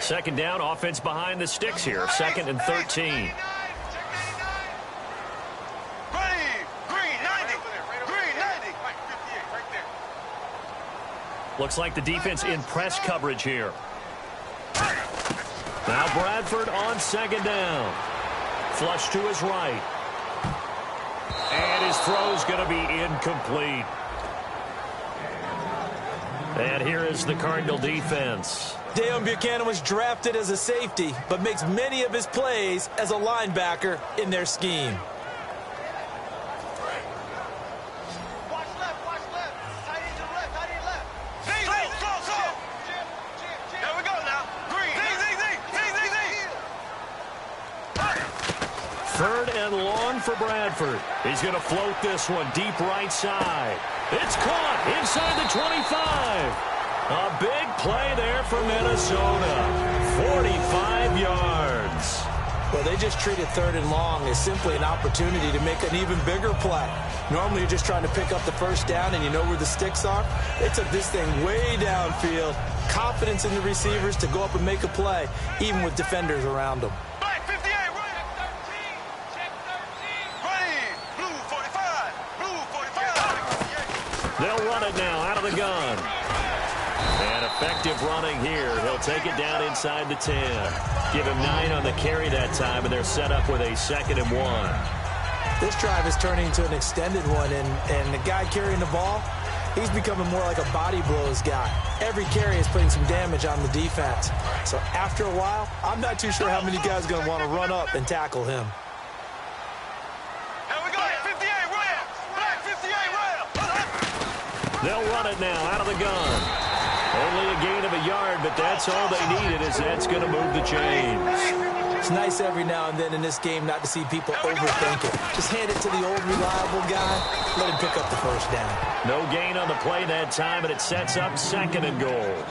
Second down, offense behind the sticks here. 2nd and 13. Looks like the defense in press coverage here. Now Bradford on 2nd down. Flush to his right. And his throw's going to be incomplete. And here is the Cardinal defense. Deion Buchanan was drafted as a safety, but makes many of his plays as a linebacker in their scheme. Third and long for Bradford. He's going to float this one deep right side. It's caught inside the 25. A big play there for Minnesota. 45 yards. Well, they just treated 3rd and long as simply an opportunity to make an even bigger play. Normally, you're just trying to pick up the first down and you know where the sticks are. They took this thing way downfield. Confidence in the receivers to go up and make a play, even with defenders around them. They'll run it now out of the gun. And effective running here. He'll take it down inside the 10. Give him 9 on the carry that time, and they're set up with a 2nd and 1. This drive is turning into an extended one, and the guy carrying the ball, he's becoming more like a body blows guy. Every carry is putting some damage on the defense. So after a while, I'm not too sure how many guys are going to want to run up and tackle him. They'll run it now out of the gun. Only a gain of a yard, but that's all they needed, as that's going to move the chains. It's nice every now and then in this game not to see people overthink it. Just hand it to the old reliable guy. Let him pick up the first down. No gain on the play that time, and it sets up 2nd and goal.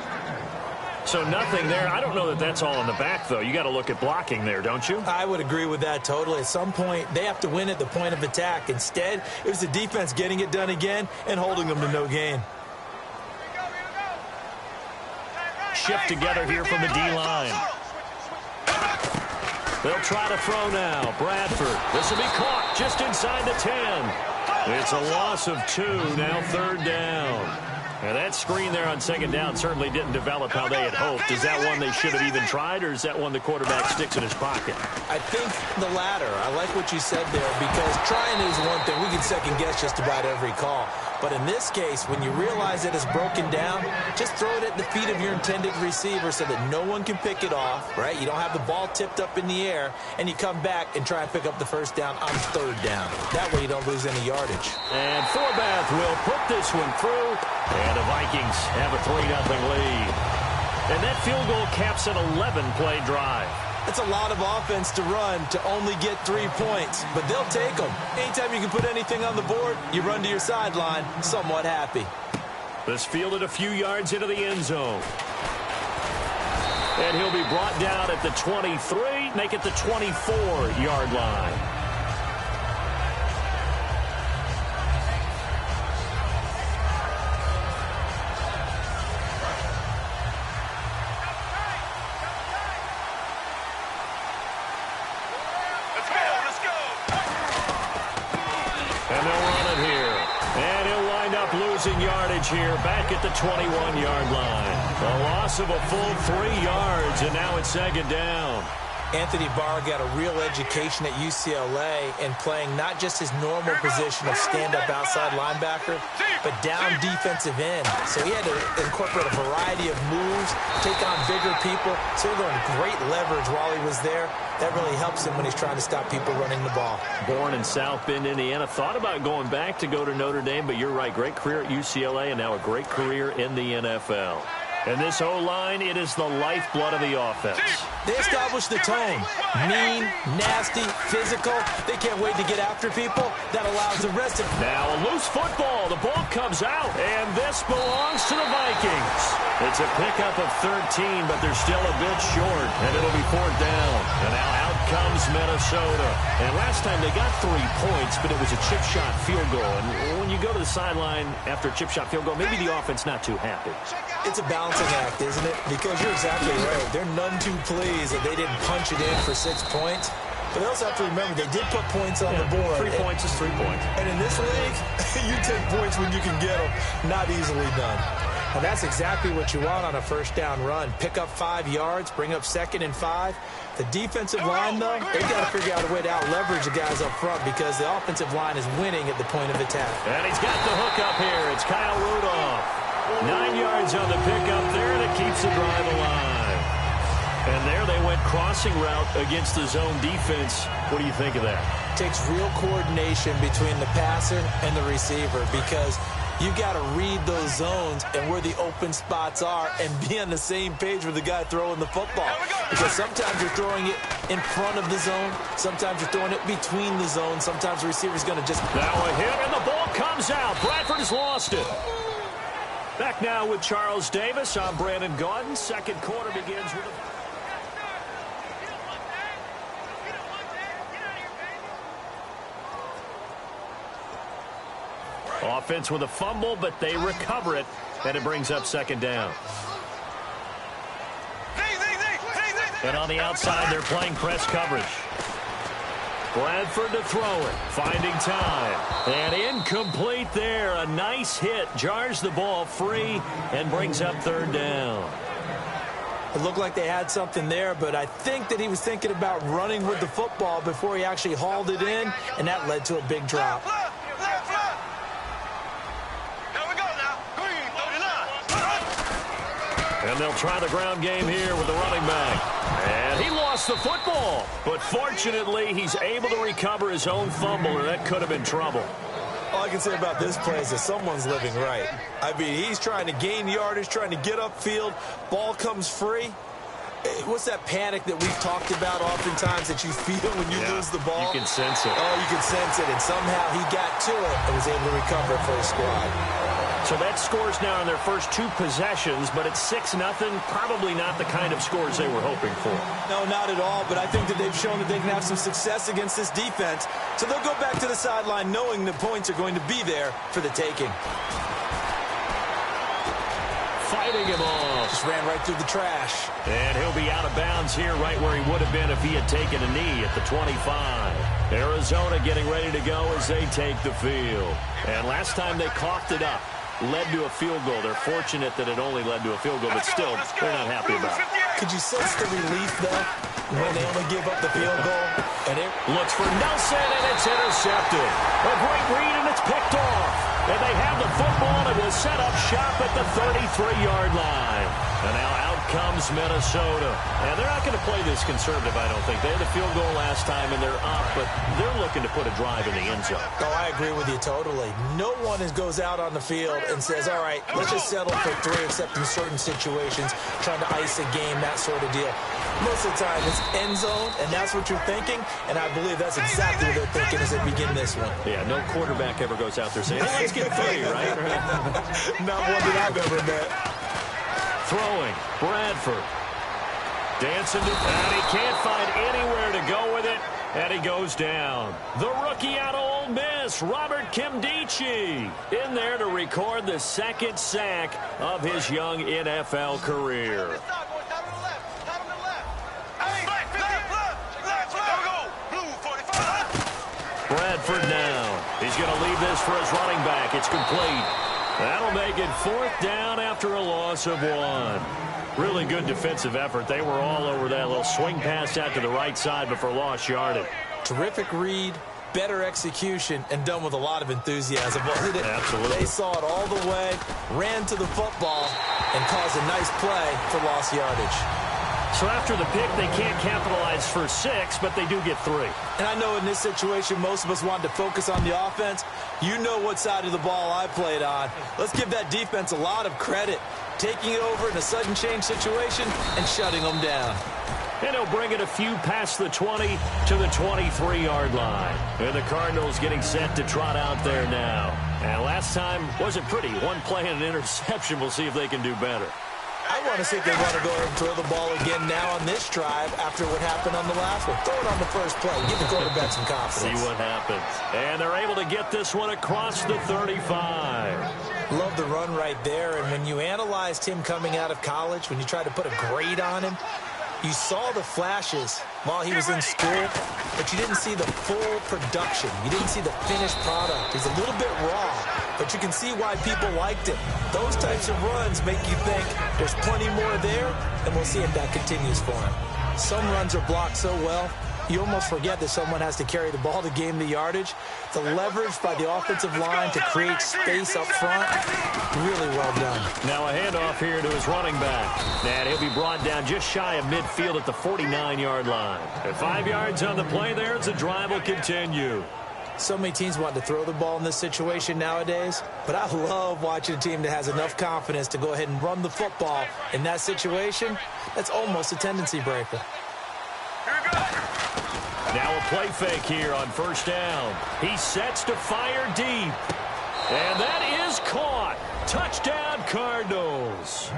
So nothing there. I don't know that that's all in the back, though. You got to look at blocking there, don't you? I would agree with that totally. At some point, they have to win at the point of attack. Instead, it was the defense getting it done again and holding them to no gain. Shift together here from the D-line. They'll try to throw now. Bradford. This will be caught just inside the 10. It's a loss of 2. Now 3rd down. And that screen there on 2nd down certainly didn't develop how they had hoped. Is that one they should have even tried, or is that one the quarterback sticks in his pocket? I think the latter. I like what you said there, because trying is one thing. We can second-guess just about every call. But in this case, when you realize that it's broken down, just throw it at the feet of your intended receiver so that no one can pick it off, right? You don't have the ball tipped up in the air, and you come back and try and pick up the first down on 3rd down. That way you don't lose any yardage. And Forbath will put this one through, and the Vikings have a 3-0 lead. And that field goal caps an 11-play drive. That's a lot of offense to run to only get 3 points, but they'll take them. Anytime you can put anything on the board, you run to your sideline somewhat happy. This fielded a few yards into the end zone. And he'll be brought down at the 23, make it the 24-yard line. Yardage here back at the 21-yard line. A loss of a full 3 yards, and now it's 2nd down. Anthony Barr got a real education at UCLA in playing not just his normal position of stand-up outside linebacker, but down defensive end. So he had to incorporate a variety of moves, take on bigger people. So he learned great leverage while he was there. That really helps him when he's trying to stop people running the ball. Born in South Bend, Indiana. Thought about going back to go to Notre Dame, but you're right. Great career at UCLA and now a great career in the NFL. And this O-line, it is the lifeblood of the offense. They established the tone. Mean, nasty, physical. They can't wait to get after people. That allows the rest of... Now a loose football. The ball comes out, and this belongs to the Vikings. It's a pickup of 13, but they're still a bit short, and it'll be 4th down. And now out comes Minnesota. And last time they got 3 points, but it was a chip shot field goal. And when you go to the sideline after a chip shot field goal, maybe the offense not too happy. It's a balance balancing act, isn't it? Because you're exactly right. They're none too pleased that they didn't punch it in for 6 points. But they also have to remember they did put points on the board. 3 points is 3 points. And in this league, you take points when you can get them. Not easily done. And that's exactly what you want on a first down run. Pick up 5 yards, bring up 2nd and 5. The defensive line, though, they've got to figure out a way to out-leverage the guys up front because the offensive line is winning at the point of attack. And he's got the hook up here. It's Kyle Rudolph. 9 yards on the pickup there, and it keeps the drive alive. And there they went crossing route against the zone defense. What do you think of that? Takes real coordination between the passer and the receiver because you got to read those zones and where the open spots are and be on the same page with the guy throwing the football. Because sometimes you're throwing it in front of the zone. Sometimes you're throwing it between the zones. Sometimes the receiver's going to just... Now a hit, and the ball comes out. Bradford has lost it. Back now with Charles Davis. I'm Brandon Gaudin. Second quarter begins with a... Offense with a fumble, but they recover it, and it brings up 2nd down. And on the outside, they're playing press coverage. Bradford to throw it, finding time. And incomplete there. A nice hit, jars the ball free, and brings up 3rd down. It looked like they had something there, but I think that he was thinking about running with the football before he actually hauled it in, and that led to a big drop. And they'll try the ground game here with the running back. And he lost the football. But fortunately, he's able to recover his own fumble, or that could have been trouble. All I can say about this play is that someone's living right. I mean, he's trying to gain yardage, trying to get upfield. Ball comes free. What's that panic that we've talked about oftentimes that you feel when you lose the ball? You can sense it. Oh, you can sense it. And somehow he got to it and was able to recover it for his squad. So that scores now in their first 2 possessions, but it's 6-0. Probably not the kind of scores they were hoping for. No, not at all, but I think that they've shown that they can have some success against this defense. So they'll go back to the sideline knowing the points are going to be there for the taking. Fighting him off. Just ran right through the trash. And he'll be out of bounds here right where he would have been if he had taken a knee at the 25. Arizona getting ready to go as they take the field. And last time they coughed it up. Led to a field goal. They're fortunate that it only led to a field goal, but still, they're not happy about it. Could you sense the relief, though, when they only give up the field goal? And it looks for Nelson, and it's intercepted. A great read, and it's picked off. And they have the football, and it will set up shop at the 33-yard line. And now out comes Minnesota. And they're not going to play this conservative, I don't think. They had the field goal last time, and they're up, but they're looking to put a drive in the end zone. Oh, I agree with you totally. No one goes out on the field and says, all right, let's just settle for 3, except in certain situations, trying to ice a game, that sort of deal. Most of the time, it's end zone, and that's what you're thinking, and I believe that's exactly what they're thinking as they begin this one. Yeah, no quarterback ever goes out there saying, hey, let's get 3, right? Not one that I've ever met. Throwing, Bradford. Dancing to that. He can't find anywhere to go with it, and he goes down. The rookie out of Ole Miss, Robert Kimdichie, in there to record the 2nd sack of his young NFL career. Bradford now. He's going to leave this for his running back. It's complete. That'll make it 4th down after a loss of 1. Really good defensive effort. They were all over that little swing pass out to the right side before lost yardage. Terrific read, better execution, and done with a lot of enthusiasm, wasn't it? Absolutely. They saw it all the way, ran to the football, and caused a nice play for lost yardage. So after the pick, they can't capitalize for 6, but they do get 3. And I know in this situation, most of us wanted to focus on the offense. You know what side of the ball I played on. Let's give that defense a lot of credit. Taking it over in a sudden change situation and shutting them down. And he'll bring it a few past the 20 to the 23-yard line. And the Cardinals getting set to trot out there now. And last time wasn't pretty. One play and an interception. We'll see if they can do better. I want to see if they want to go ahead and throw the ball again now on this drive after what happened on the last one. Throw it on the first play. Give the quarterback some confidence. See what happens. And they're able to get this one across the 35. Love the run right there. And when you analyzed him coming out of college, when you tried to put a grade on him, you saw the flashes while he was in school, but you didn't see the full production. You didn't see the finished product. He's a little bit raw, but you can see why people liked him. Those types of runs make you think there's plenty more there, and we'll see if that continues for him. Some runs are blocked so well, you almost forget that someone has to carry the ball to gain the yardage. The leverage by the offensive line to create space up front, really well done. Now a handoff here to his running back. And he'll be brought down just shy of midfield at the 49-yard line. At 5 yards on the play there, as the drive will continue. So many teams want to throw the ball in this situation nowadays, but I love watching a team that has enough confidence to go ahead and run the football. In that situation, that's almost a tendency breaker. Now a play fake here on first down. He sets to fire deep. And that is caught. Touchdown, Cardinals.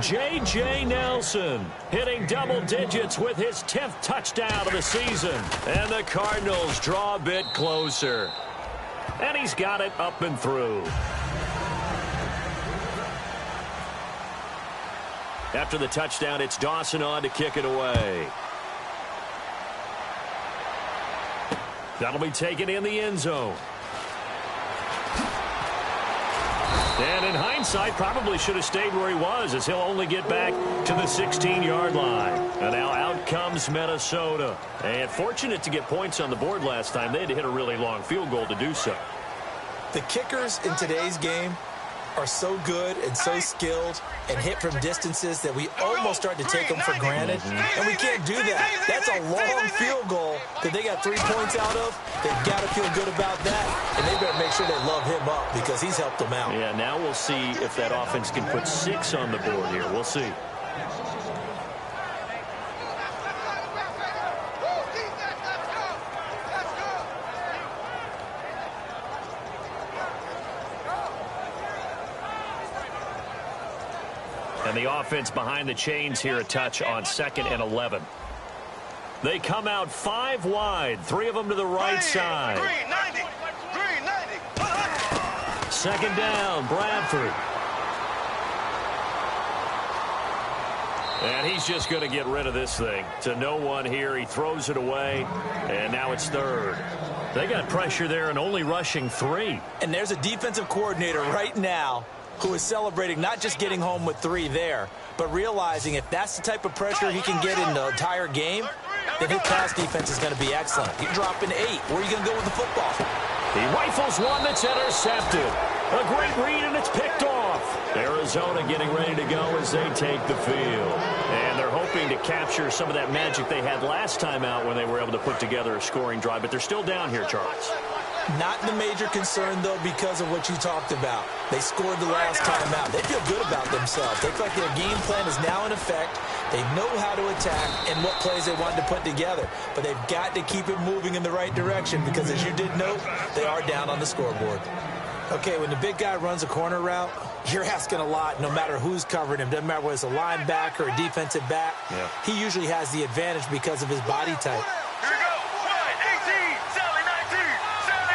J.J. Nelson hitting double digits with his 10th touchdown of the season. And the Cardinals draw a bit closer. And he's got it up and through. After the touchdown, it's Dawson on to kick it away. That'll be taken in the end zone. And in hindsight, probably should have stayed where he was, as he'll only get back to the 16-yard line. And now out comes Minnesota. And fortunate to get points on the board last time. They had to hit a really long field goal to do so. The kickers in today's game are so good and so skilled and hit from distances that we almost start to take them for granted. And we can't do that. That's a long field goal that they got 3 points out of. They've got to feel good about that, and they better make sure they love him up because he's helped them out. Yeah, now we'll see if that offense can put 6 on the board here. We'll see. And the offense behind the chains here, a touch on 2nd and 11. They come out 5 wide, 3 of them to the right side. Green 90. Green 90. Second down, Bradford. And he's just going to get rid of this thing. To no one here, he throws it away, and now it's 3rd. They got pressure there and only rushing 3. And there's a defensive coordinator right now who is celebrating not just getting home with 3 there, but realizing if that's the type of pressure he can get in the entire game, then his pass defense is going to be excellent. You're dropping 8. Where are you going to go with the football? He rifles one that's intercepted. A great read, and it's picked off. Arizona getting ready to go as they take the field. And they're hoping to capture some of that magic they had last time out when they were able to put together a scoring drive. But they're still down here, Charles. Not the major concern, though, because of what you talked about. They scored the last time out. They feel good about themselves. They feel like their game plan is now in effect. They know how to attack and what plays they want to put together. But they've got to keep it moving in the right direction because, as you did note, they are down on the scoreboard. Okay, when the big guy runs a corner route, you're asking a lot no matter who's covering him. Doesn't matter whether it's a linebacker or a defensive back. Yeah. He usually has the advantage because of his body type. Here we go. Wide 18. Sally 19. Sally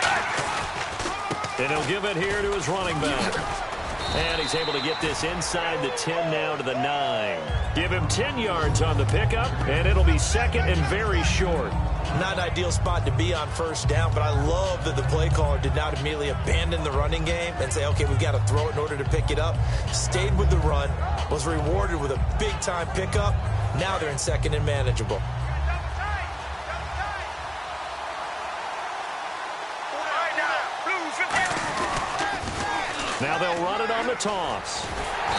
19. And he'll give it here to his running back. And he's able to get this inside the 10 now to the 9. Give him 10 yards on the pickup, and it'll be 2nd and very short. Not an ideal spot to be on first down, but I love that the play caller did not immediately abandon the running game and say, okay, we've got to throw it in order to pick it up. Stayed with the run, was rewarded with a big-time pickup. Now they're in 2nd and manageable. Now they'll run it on the toss.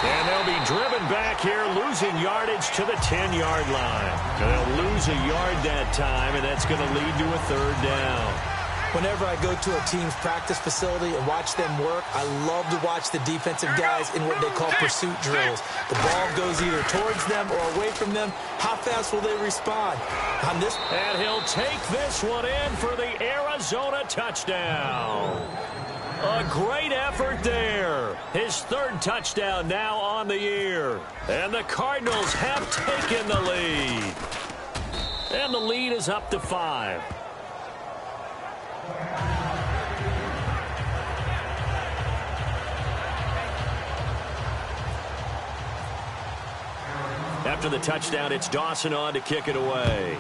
And they'll be driven back here, losing yardage to the 10-yard line. They'll lose a yard that time, and that's going to lead to a 3rd down. Whenever I go to a team's practice facility and watch them work, I love to watch the defensive guys in what they call pursuit drills. The ball goes either towards them or away from them. How fast will they respond? On this, and he'll take this one in for the Arizona touchdown. A great effort there. His 3rd touchdown now on the year. And the Cardinals have taken the lead. And the lead is up to 5. After the touchdown, it's Dawson on to kick it away.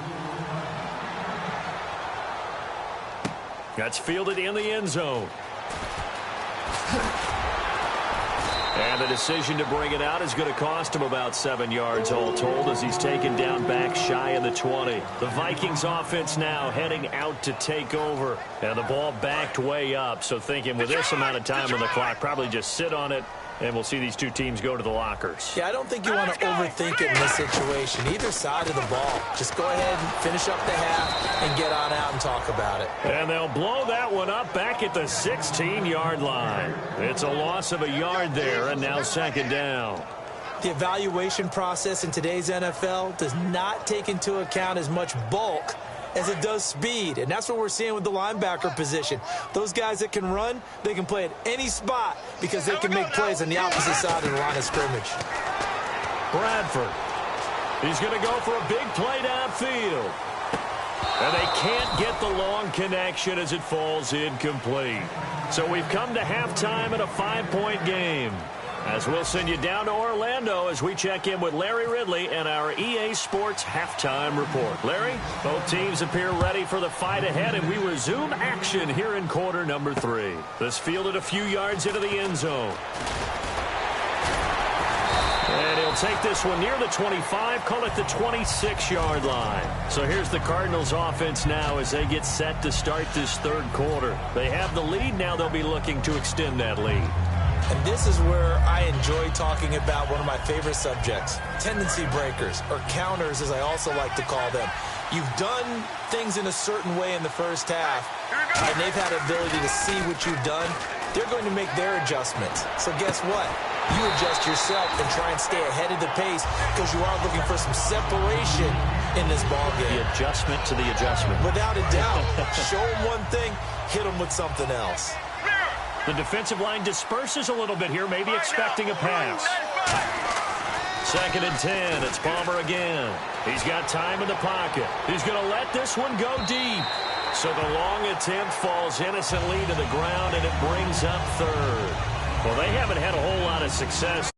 That's fielded in the end zone. And the decision to bring it out is going to cost him about 7 yards all told as he's taken down back shy of the 20. The Vikings offense now heading out to take over. And the ball backed way up. So thinking with this amount of time on the clock, probably just sit on it. And we'll see these two teams go to the lockers. Yeah, I don't think you want to overthink it in this situation. Either side of the ball. Just go ahead and finish up the half and get on out and talk about it. And they'll blow that one up back at the 16-yard line. It's a loss of a yard there, and now second down. The evaluation process in today's NFL does not take into account as much bulk as it does speed, and that's what we're seeing with the linebacker position. Those guys that can run, they can play at any spot because they can make plays on the opposite side of the line of scrimmage. Bradford. He's going to go for a big play downfield. And they can't get the long connection as it falls incomplete. So we've come to halftime in a 5-point game. As we'll send you down to Orlando as we check in with Larry Ridley and our EA Sports Halftime Report. Larry, both teams appear ready for the fight ahead, and we resume action here in quarter number 3. This fielded a few yards into the end zone. And he'll take this one near the 25, call it the 26-yard line. So here's the Cardinals offense now as they get set to start this third quarter. They have the lead, now they'll be looking to extend that lead. And this is where I enjoy talking about one of my favorite subjects, tendency breakers, or counters as I also like to call them. You've done things in a certain way in the first half, and they've had the ability to see what you've done. They're going to make their adjustments. So guess what? You adjust yourself and try and stay ahead of the pace because you are looking for some separation in this ballgame. The adjustment to the adjustment. Without a doubt. Show them one thing, hit them with something else. The defensive line disperses a little bit here, maybe expecting a pass. 2nd and 10. It's Palmer again. He's got time in the pocket. He's going to let this one go deep. So the long attempt falls innocently to the ground, and it brings up third. Well, they haven't had a whole lot of success